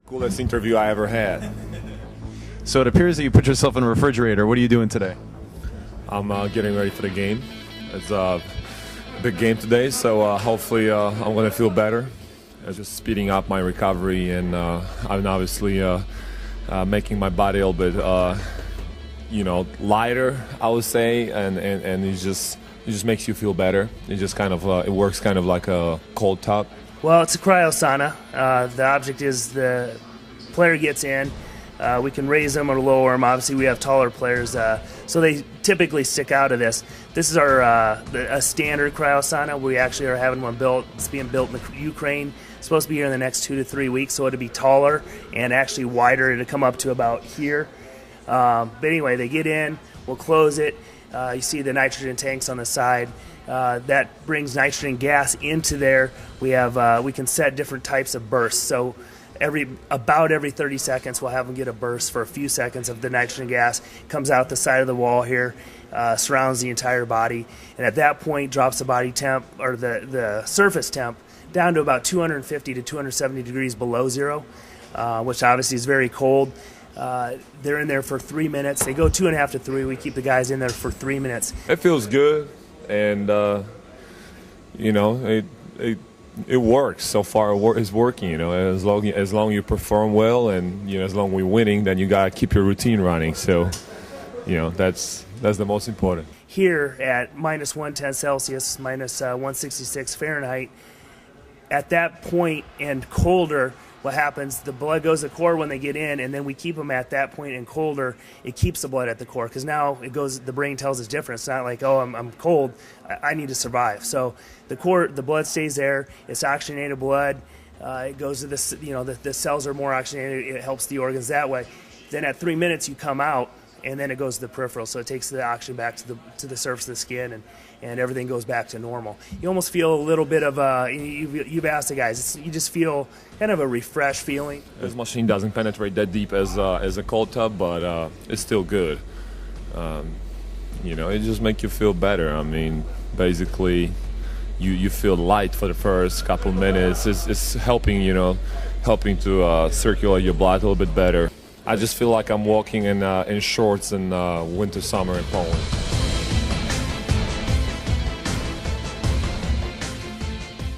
Coolest interview I ever had. So it appears that you put yourself in a refrigerator. What are you doing today? I'm getting ready for the game. It's a big game today, so hopefully I'm going to feel better. Just speeding up my recovery, and I'm obviously making my body a little bit, lighter, I would say, and it just makes you feel better. It just kind of it works kind of like a cold tub. Well, it's a cryosauna. The object is the player gets in. We can raise them or lower them. Obviously, we have taller players, so they typically stick out of this. This is our a standard cryosauna. We actually are having one built. It's being built in the Ukraine. It's supposed to be here in the next 2 to 3 weeks, so it'll be taller and actually wider. It'll come up to about here. But anyway, they get in. We'll close it. You see the nitrogen tanks on the side. That brings nitrogen gas into there. We can set different types of bursts. So about every 30 seconds, we'll have them get a burst for a few seconds of the nitrogen gas. Comes out the side of the wall here, surrounds the entire body, and at that point drops the body temp or the surface temp down to about 250 to 270 degrees below zero, which obviously is very cold. They're in there for 3 minutes. They go 2.5 to 3. We keep the guys in there for 3 minutes. It feels good, and it works so far. It's working, as long you perform well, and as long we're winning, then you gotta keep your routine running. So, that's the most important. Here at minus 110 Celsius, minus 166 Fahrenheit, at that point and colder, what happens, the blood goes to the core when they get in, and then we keep them at that point and colder. It keeps the blood at the core, because now the brain tells us different. It's not like, oh, I'm cold, I need to survive. So the blood stays there. It's oxygenated blood. It goes to this, the cells are more oxygenated. It helps the organs that way. Then at 3 minutes you come out, and then it goes to the peripheral. So it takes the oxygen back to the surface of the skin, and everything goes back to normal. You almost feel a little bit of you've asked the guys, you just feel kind of a refreshed feeling. This machine doesn't penetrate that deep as a cold tub, but it's still good. It just makes you feel better. I mean, basically, you feel light for the first couple minutes. It's helping to circulate your blood a little bit better. I just feel like I'm walking in shorts in winter, summer in Poland.